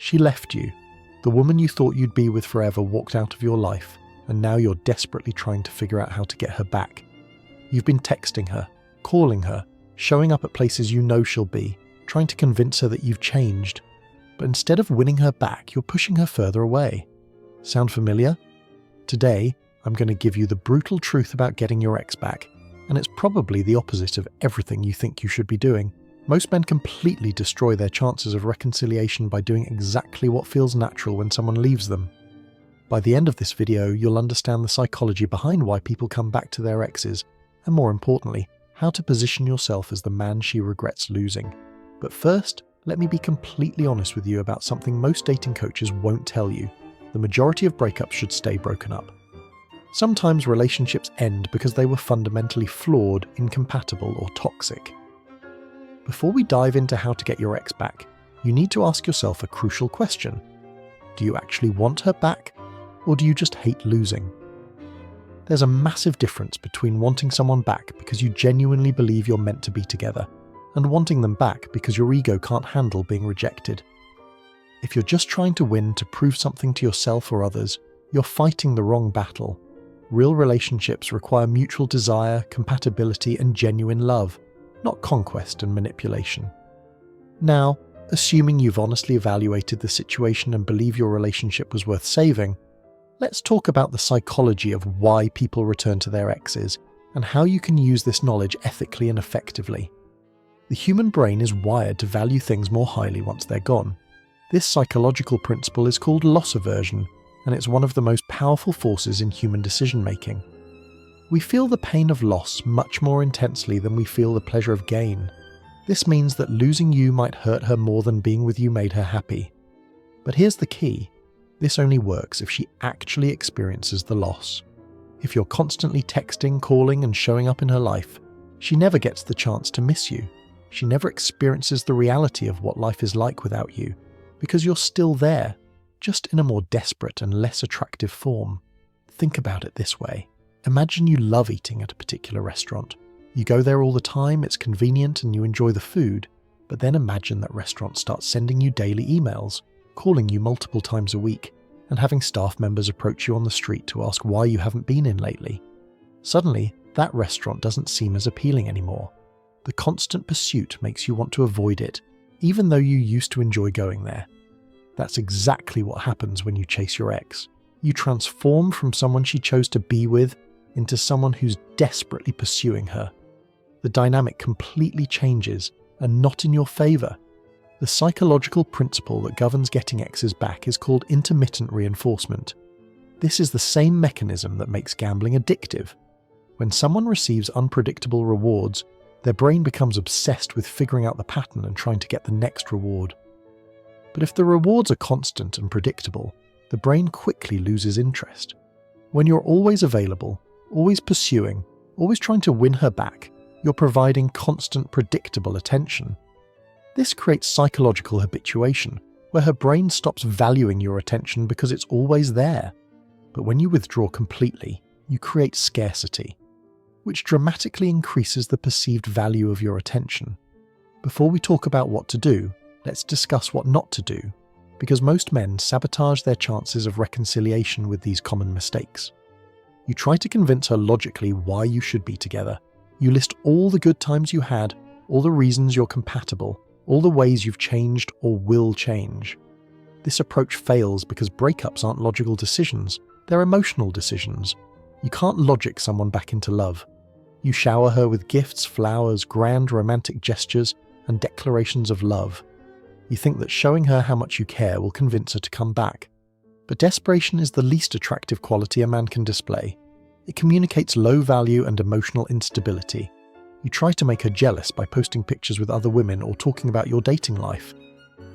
She left you. The woman you thought you'd be with forever walked out of your life, and now you're desperately trying to figure out how to get her back. You've been texting her, calling her, showing up at places you know she'll be, trying to convince her that you've changed. But instead of winning her back, you're pushing her further away. Sound familiar? Today, I'm going to give you the brutal truth about getting your ex back, and it's probably the opposite of everything you think you should be doing. Most men completely destroy their chances of reconciliation by doing exactly what feels natural when someone leaves them. By the end of this video, you'll understand the psychology behind why people come back to their exes, and more importantly, how to position yourself as the man she regrets losing. But first, let me be completely honest with you about something most dating coaches won't tell you. The majority of breakups should stay broken up. Sometimes relationships end because they were fundamentally flawed, incompatible, or toxic. Before we dive into how to get your ex back, you need to ask yourself a crucial question. Do you actually want her back, or do you just hate losing? There's a massive difference between wanting someone back because you genuinely believe you're meant to be together, and wanting them back because your ego can't handle being rejected. If you're just trying to win to prove something to yourself or others, you're fighting the wrong battle. Real relationships require mutual desire, compatibility, and genuine love, not conquest and manipulation. Now, assuming you've honestly evaluated the situation and believe your relationship was worth saving, let's talk about the psychology of why people return to their exes and how you can use this knowledge ethically and effectively. The human brain is wired to value things more highly once they're gone. This psychological principle is called loss aversion, and it's one of the most powerful forces in human decision-making. We feel the pain of loss much more intensely than we feel the pleasure of gain. This means that losing you might hurt her more than being with you made her happy. But here's the key. This only works if she actually experiences the loss. If you're constantly texting, calling, and showing up in her life, she never gets the chance to miss you. She never experiences the reality of what life is like without you, because you're still there, just in a more desperate and less attractive form. Think about it this way. Imagine you love eating at a particular restaurant. You go there all the time, it's convenient, and you enjoy the food. But then imagine that restaurant starts sending you daily emails, calling you multiple times a week, and having staff members approach you on the street to ask why you haven't been in lately. Suddenly, that restaurant doesn't seem as appealing anymore. The constant pursuit makes you want to avoid it, even though you used to enjoy going there. That's exactly what happens when you chase your ex. You transform from someone she chose to be with into someone who's desperately pursuing her. The dynamic completely changes, and not in your favor. The psychological principle that governs getting exes back is called intermittent reinforcement. This is the same mechanism that makes gambling addictive. When someone receives unpredictable rewards, their brain becomes obsessed with figuring out the pattern and trying to get the next reward. But if the rewards are constant and predictable, the brain quickly loses interest. When you're always available, always pursuing, always trying to win her back, you're providing constant, predictable attention. This creates psychological habituation, where her brain stops valuing your attention because it's always there. But when you withdraw completely, you create scarcity, which dramatically increases the perceived value of your attention. Before we talk about what to do, let's discuss what not to do, because most men sabotage their chances of reconciliation with these common mistakes. You try to convince her logically why you should be together. You list all the good times you had, all the reasons you're compatible, all the ways you've changed or will change. This approach fails because breakups aren't logical decisions, they're emotional decisions. You can't logic someone back into love. You shower her with gifts, flowers, grand romantic gestures, and declarations of love. You think that showing her how much you care will convince her to come back. But desperation is the least attractive quality a man can display. It communicates low value and emotional instability. You try to make her jealous by posting pictures with other women or talking about your dating life.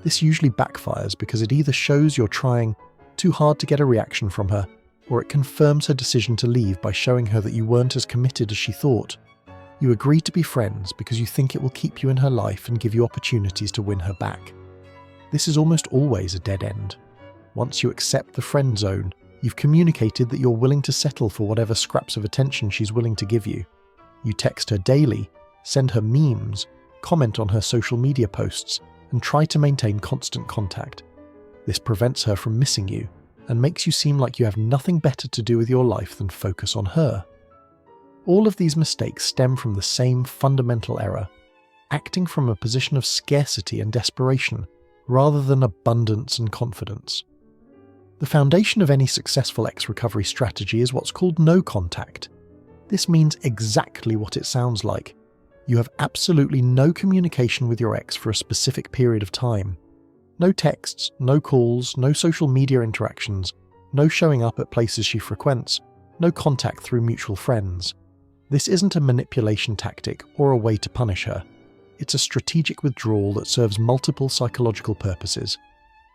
This usually backfires because it either shows you're trying too hard to get a reaction from her, or it confirms her decision to leave by showing her that you weren't as committed as she thought. You agree to be friends because you think it will keep you in her life and give you opportunities to win her back. This is almost always a dead end. Once you accept the friend zone, you've communicated that you're willing to settle for whatever scraps of attention she's willing to give you. You text her daily, send her memes, comment on her social media posts, and try to maintain constant contact. This prevents her from missing you and makes you seem like you have nothing better to do with your life than focus on her. All of these mistakes stem from the same fundamental error, acting from a position of scarcity and desperation rather than abundance and confidence. The foundation of any successful ex-recovery strategy is what's called no contact. This means exactly what it sounds like. You have absolutely no communication with your ex for a specific period of time. No texts, no calls, no social media interactions, no showing up at places she frequents, no contact through mutual friends. This isn't a manipulation tactic or a way to punish her. It's a strategic withdrawal that serves multiple psychological purposes.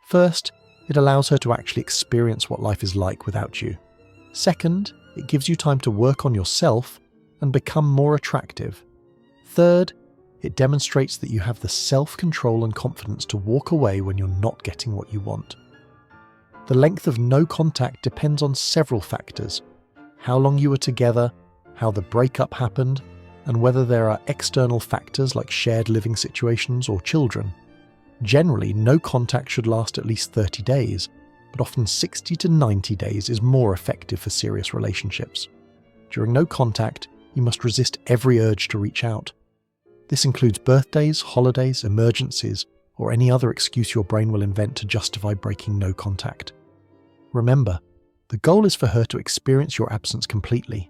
First, it allows her to actually experience what life is like without you. Second, it gives you time to work on yourself and become more attractive. Third, it demonstrates that you have the self-control and confidence to walk away when you're not getting what you want. The length of no contact depends on several factors: how long you were together, how the breakup happened, and whether there are external factors like shared living situations or children. Generally, no contact should last at least 30 days, but often 60 to 90 days is more effective for serious relationships. During no contact, you must resist every urge to reach out. This includes birthdays, holidays, emergencies, or any other excuse your brain will invent to justify breaking no contact. Remember, the goal is for her to experience your absence completely.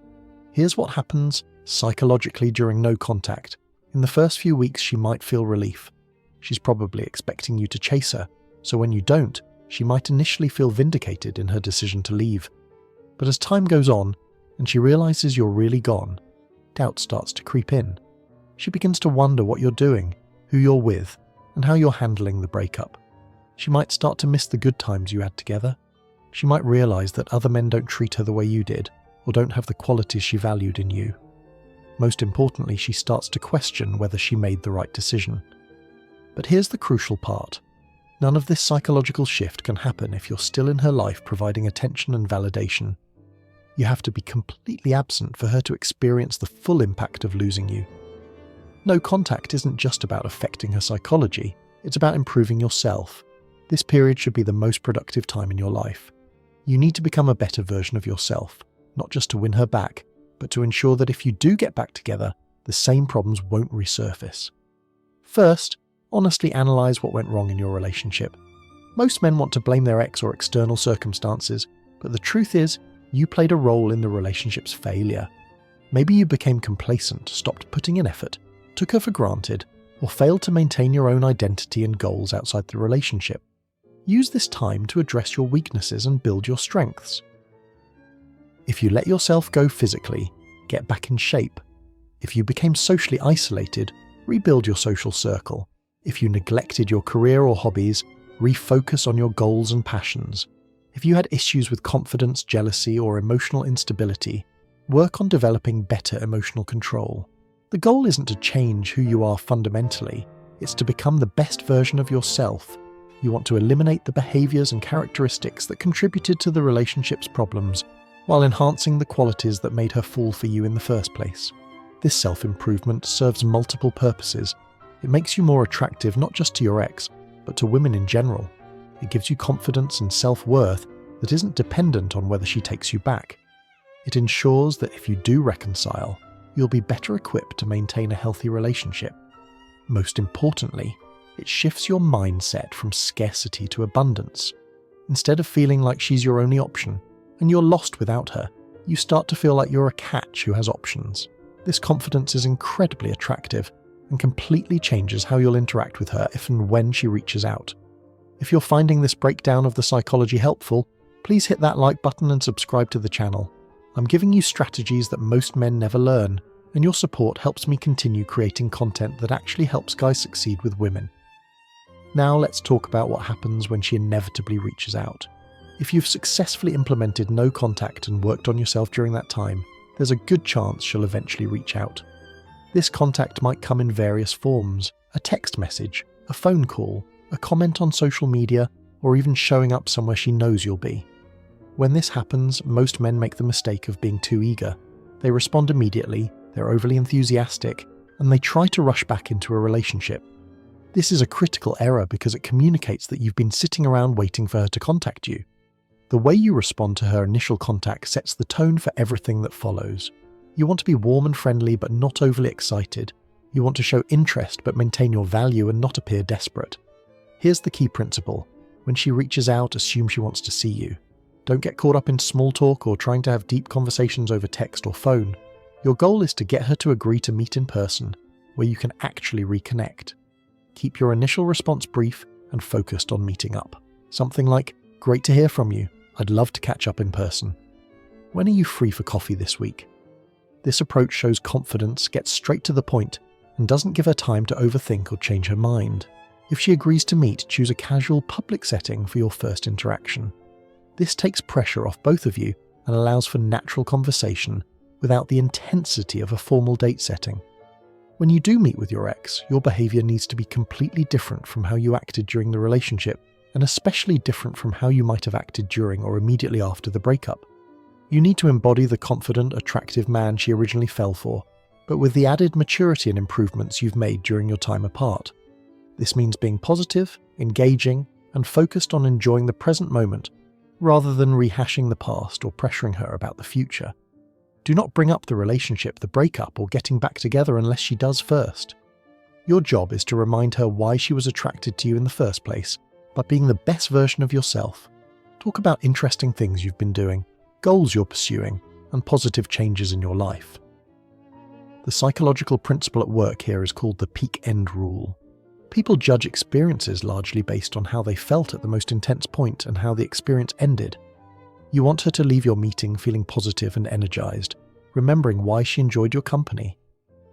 Here's what happens psychologically during no contact. In the first few weeks, she might feel relief. She's probably expecting you to chase her, so when you don't, she might initially feel vindicated in her decision to leave. But as time goes on, and she realizes you're really gone, doubt starts to creep in. She begins to wonder what you're doing, who you're with, and how you're handling the breakup. She might start to miss the good times you had together. She might realize that other men don't treat her the way you did, or don't have the qualities she valued in you. Most importantly, she starts to question whether she made the right decision. But here's the crucial part. None of this psychological shift can happen if you're still in her life providing attention and validation. You have to be completely absent for her to experience the full impact of losing you. No contact isn't just about affecting her psychology, it's about improving yourself. This period should be the most productive time in your life. You need to become a better version of yourself, not just to win her back, but to ensure that if you do get back together, the same problems won't resurface. First, honestly analyze what went wrong in your relationship. Most men want to blame their ex or external circumstances, but the truth is, you played a role in the relationship's failure. Maybe you became complacent, stopped putting in effort, took her for granted, or failed to maintain your own identity and goals outside the relationship. Use this time to address your weaknesses and build your strengths. If you let yourself go physically, get back in shape. If you became socially isolated, rebuild your social circle. If you neglected your career or hobbies, refocus on your goals and passions. If you had issues with confidence, jealousy, or emotional instability, work on developing better emotional control. The goal isn't to change who you are fundamentally, it's to become the best version of yourself. You want to eliminate the behaviors and characteristics that contributed to the relationship's problems, while enhancing the qualities that made her fall for you in the first place. This self-improvement serves multiple purposes. It makes you more attractive not just to your ex, but to women in general. It gives you confidence and self-worth that isn't dependent on whether she takes you back. It ensures that if you do reconcile, you'll be better equipped to maintain a healthy relationship. Most importantly, it shifts your mindset from scarcity to abundance. Instead of feeling like she's your only option, and you're lost without her, you start to feel like you're a catch who has options. This confidence is incredibly attractive and completely changes how you'll interact with her if and when she reaches out. If you're finding this breakdown of the psychology helpful, please hit that like button and subscribe to the channel. I'm giving you strategies that most men never learn, and your support helps me continue creating content that actually helps guys succeed with women. Now let's talk about what happens when she inevitably reaches out. If you've successfully implemented no contact and worked on yourself during that time, there's a good chance she'll eventually reach out. This contact might come in various forms: a text message, a phone call, a comment on social media, or even showing up somewhere she knows you'll be. When this happens, most men make the mistake of being too eager. They respond immediately, they're overly enthusiastic, and they try to rush back into a relationship. This is a critical error because it communicates that you've been sitting around waiting for her to contact you. The way you respond to her initial contact sets the tone for everything that follows. You want to be warm and friendly but not overly excited. You want to show interest but maintain your value and not appear desperate. Here's the key principle. When she reaches out, assume she wants to see you. Don't get caught up in small talk or trying to have deep conversations over text or phone. Your goal is to get her to agree to meet in person, where you can actually reconnect. Keep your initial response brief and focused on meeting up. Something like, "Great to hear from you. I'd love to catch up in person. When are you free for coffee this week?" This approach shows confidence, gets straight to the point, and doesn't give her time to overthink or change her mind. If she agrees to meet, choose a casual public setting for your first interaction. This takes pressure off both of you and allows for natural conversation without the intensity of a formal date setting. When you do meet with your ex, your behaviour needs to be completely different from how you acted during the relationship, and especially different from how you might have acted during or immediately after the breakup. You need to embody the confident, attractive man she originally fell for, but with the added maturity and improvements you've made during your time apart. This means being positive, engaging, and focused on enjoying the present moment, rather than rehashing the past or pressuring her about the future. Do not bring up the relationship, the breakup, or getting back together unless she does first. Your job is to remind her why she was attracted to you in the first place, by being the best version of yourself. Talk about interesting things you've been doing, goals you're pursuing, and positive changes in your life. The psychological principle at work here is called the peak end rule. People judge experiences largely based on how they felt at the most intense point and how the experience ended. You want her to leave your meeting feeling positive and energized, remembering why she enjoyed your company.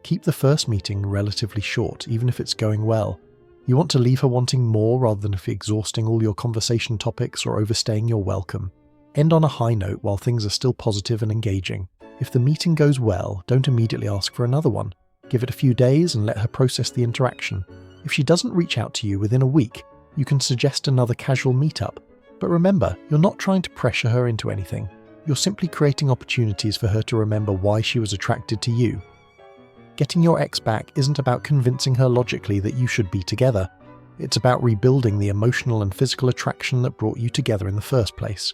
Keep the first meeting relatively short, even if it's going well. You want to leave her wanting more rather than exhausting all your conversation topics or overstaying your welcome. End on a high note while things are still positive and engaging. If the meeting goes well, don't immediately ask for another one. Give it a few days and let her process the interaction. If she doesn't reach out to you within a week, you can suggest another casual meetup. But remember, you're not trying to pressure her into anything. You're simply creating opportunities for her to remember why she was attracted to you. Getting your ex back isn't about convincing her logically that you should be together. It's about rebuilding the emotional and physical attraction that brought you together in the first place.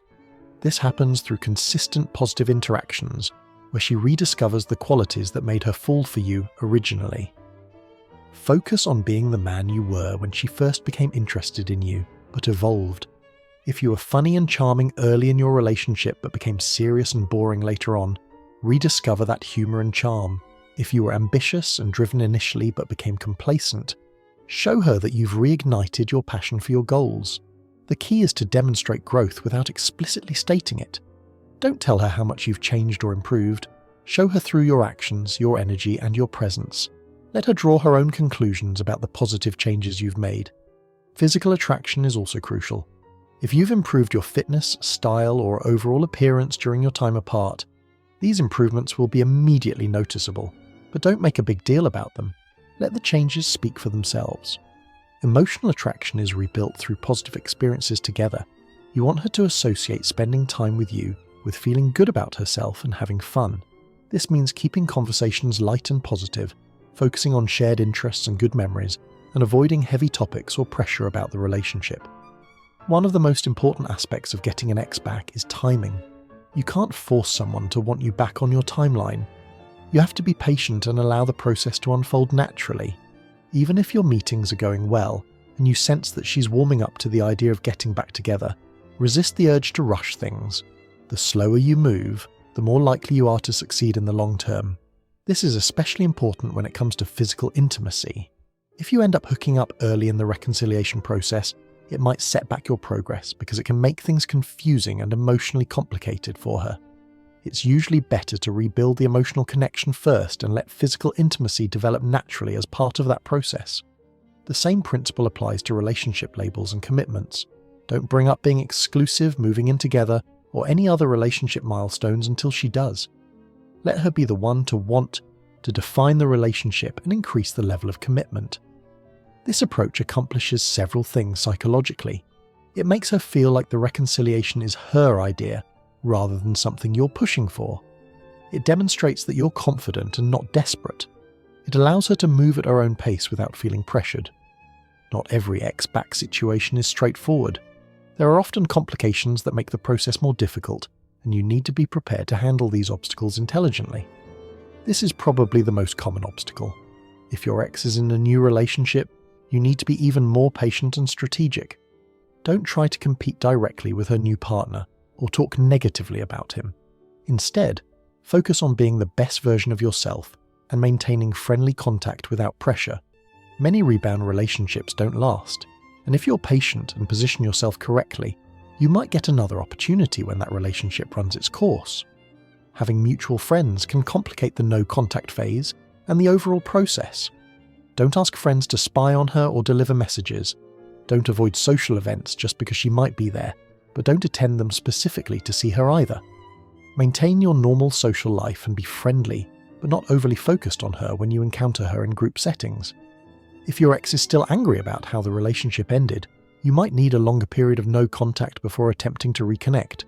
This happens through consistent positive interactions, where she rediscovers the qualities that made her fall for you originally. Focus on being the man you were when she first became interested in you, but evolved. If you were funny and charming early in your relationship but became serious and boring later on, rediscover that humour and charm. If you were ambitious and driven initially but became complacent, show her that you've reignited your passion for your goals. The key is to demonstrate growth without explicitly stating it. Don't tell her how much you've changed or improved. Show her through your actions, your energy, and your presence. Let her draw her own conclusions about the positive changes you've made. Physical attraction is also crucial. If you've improved your fitness, style, or overall appearance during your time apart, these improvements will be immediately noticeable, but don't make a big deal about them. Let the changes speak for themselves. Emotional attraction is rebuilt through positive experiences together. You want her to associate spending time with you with feeling good about herself and having fun. This means keeping conversations light and positive, focusing on shared interests and good memories, and avoiding heavy topics or pressure about the relationship. One of the most important aspects of getting an ex back is timing. You can't force someone to want you back on your timeline. You have to be patient and allow the process to unfold naturally. Even if your meetings are going well, and you sense that she's warming up to the idea of getting back together, resist the urge to rush things. The slower you move, the more likely you are to succeed in the long term. This is especially important when it comes to physical intimacy. If you end up hooking up early in the reconciliation process, it might set back your progress because it can make things confusing and emotionally complicated for her. It's usually better to rebuild the emotional connection first and let physical intimacy develop naturally as part of that process. The same principle applies to relationship labels and commitments. Don't bring up being exclusive, moving in together, or any other relationship milestones until she does. Let her be the one to want to define the relationship and increase the level of commitment. This approach accomplishes several things psychologically. It makes her feel like the reconciliation is her idea, rather than something you're pushing for. It demonstrates that you're confident and not desperate. It allows her to move at her own pace without feeling pressured. Not every ex-back situation is straightforward. There are often complications that make the process more difficult, and you need to be prepared to handle these obstacles intelligently. This is probably the most common obstacle. If your ex is in a new relationship, you need to be even more patient and strategic. Don't try to compete directly with her new partner or talk negatively about him. Instead, focus on being the best version of yourself and maintaining friendly contact without pressure. Many rebound relationships don't last, and if you're patient and position yourself correctly, you might get another opportunity when that relationship runs its course. Having mutual friends can complicate the no-contact phase and the overall process. Don't ask friends to spy on her or deliver messages. Don't avoid social events just because she might be there, but don't attend them specifically to see her either. Maintain your normal social life and be friendly, but not overly focused on her when you encounter her in group settings. If your ex is still angry about how the relationship ended, you might need a longer period of no contact before attempting to reconnect.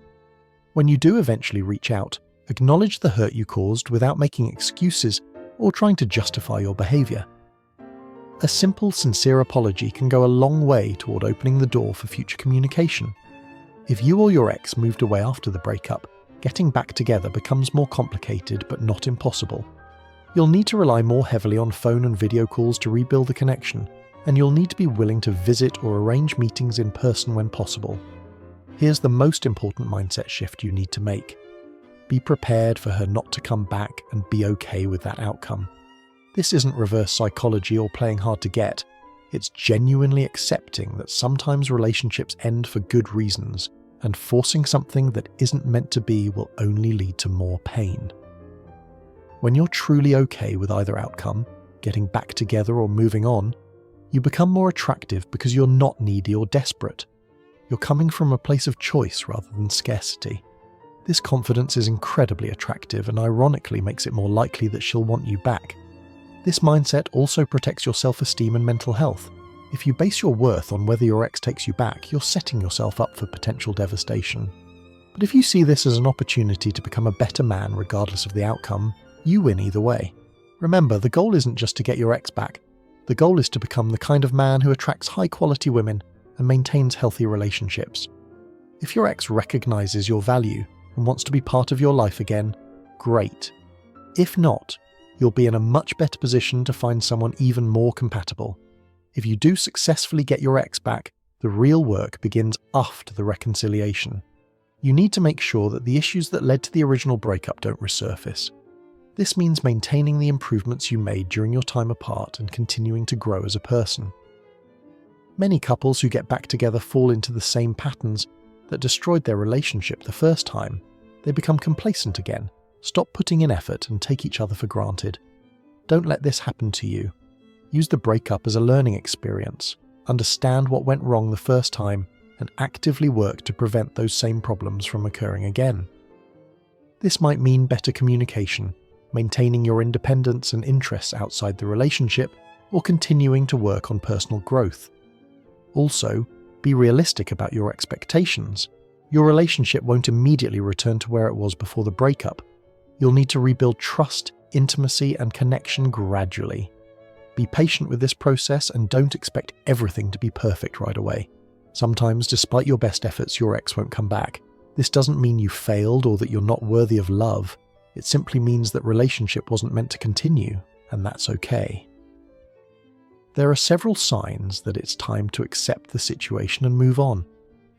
When you do eventually reach out, acknowledge the hurt you caused without making excuses or trying to justify your behavior. A simple, sincere apology can go a long way toward opening the door for future communication. If you or your ex moved away after the breakup, getting back together becomes more complicated but not impossible. You'll need to rely more heavily on phone and video calls to rebuild the connection, and you'll need to be willing to visit or arrange meetings in person when possible. Here's the most important mindset shift you need to make. Be prepared for her not to come back and be okay with that outcome. This isn't reverse psychology or playing hard to get. It's genuinely accepting that sometimes relationships end for good reasons, and forcing something that isn't meant to be will only lead to more pain. When you're truly okay with either outcome, getting back together or moving on, you become more attractive because you're not needy or desperate. You're coming from a place of choice rather than scarcity. This confidence is incredibly attractive and ironically makes it more likely that she'll want you back. This mindset also protects your self-esteem and mental health. If you base your worth on whether your ex takes you back, you're setting yourself up for potential devastation. But if you see this as an opportunity to become a better man regardless of the outcome, you win either way. Remember, the goal isn't just to get your ex back. The goal is to become the kind of man who attracts high-quality women and maintains healthy relationships. If your ex recognizes your value and wants to be part of your life again, great. If not, you'll be in a much better position to find someone even more compatible. If you do successfully get your ex back, the real work begins after the reconciliation. You need to make sure that the issues that led to the original breakup don't resurface. This means maintaining the improvements you made during your time apart and continuing to grow as a person. Many couples who get back together fall into the same patterns that destroyed their relationship the first time. They become complacent again, stop putting in effort, and take each other for granted. Don't let this happen to you. Use the breakup as a learning experience, understand what went wrong the first time, and actively work to prevent those same problems from occurring again. This might mean better communication, maintaining your independence and interests outside the relationship, or continuing to work on personal growth. Also, be realistic about your expectations. Your relationship won't immediately return to where it was before the breakup. You'll need to rebuild trust, intimacy, and connection gradually. Be patient with this process and don't expect everything to be perfect right away. Sometimes, despite your best efforts, your ex won't come back. This doesn't mean you failed or that you're not worthy of love. It simply means that relationship wasn't meant to continue, and that's okay. There are several signs that it's time to accept the situation and move on.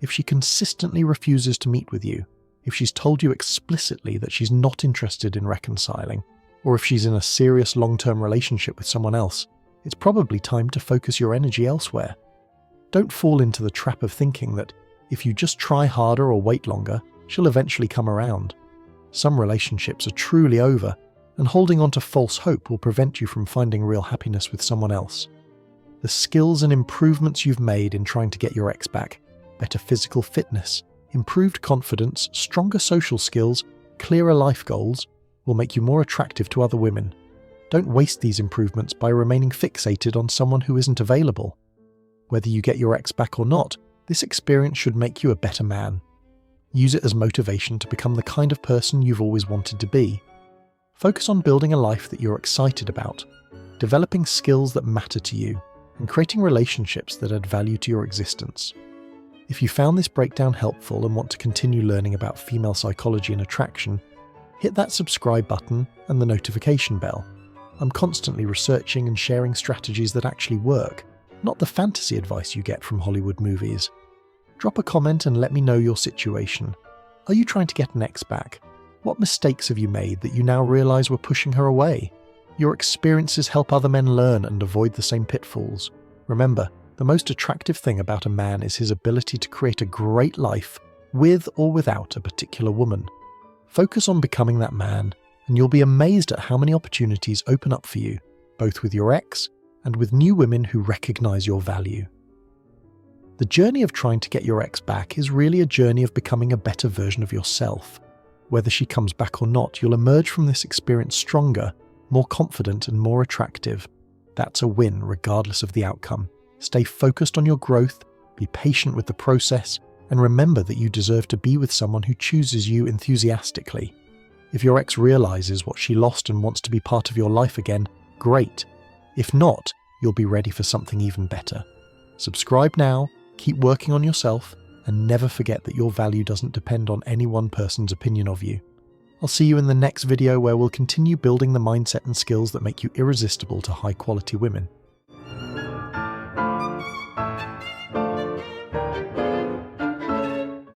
If she consistently refuses to meet with you, if she's told you explicitly that she's not interested in reconciling, or if she's in a serious long-term relationship with someone else, it's probably time to focus your energy elsewhere. Don't fall into the trap of thinking that if you just try harder or wait longer, she'll eventually come around. Some relationships are truly over, and holding on to false hope will prevent you from finding real happiness with someone else. The skills and improvements you've made in trying to get your ex back, better physical fitness, improved confidence, stronger social skills, clearer life goals, will make you more attractive to other women. Don't waste these improvements by remaining fixated on someone who isn't available. Whether you get your ex back or not, this experience should make you a better man. Use it as motivation to become the kind of person you've always wanted to be. Focus on building a life that you're excited about, developing skills that matter to you, and creating relationships that add value to your existence. If you found this breakdown helpful and want to continue learning about female psychology and attraction, hit that subscribe button and the notification bell. I'm constantly researching and sharing strategies that actually work, not the fantasy advice you get from Hollywood movies. Drop a comment and let me know your situation. Are you trying to get an ex back? What mistakes have you made that you now realise were pushing her away? Your experiences help other men learn and avoid the same pitfalls. Remember, the most attractive thing about a man is his ability to create a great life with or without a particular woman. Focus on becoming that man, and you'll be amazed at how many opportunities open up for you, both with your ex and with new women who recognise your value. The journey of trying to get your ex back is really a journey of becoming a better version of yourself. Whether she comes back or not, you'll emerge from this experience stronger, more confident and more attractive. That's a win regardless of the outcome. Stay focused on your growth, be patient with the process, and remember that you deserve to be with someone who chooses you enthusiastically. If your ex realizes what she lost and wants to be part of your life again, great. If not, you'll be ready for something even better. Subscribe now, keep working on yourself, and never forget that your value doesn't depend on any one person's opinion of you. I'll see you in the next video where we'll continue building the mindset and skills that make you irresistible to high-quality women.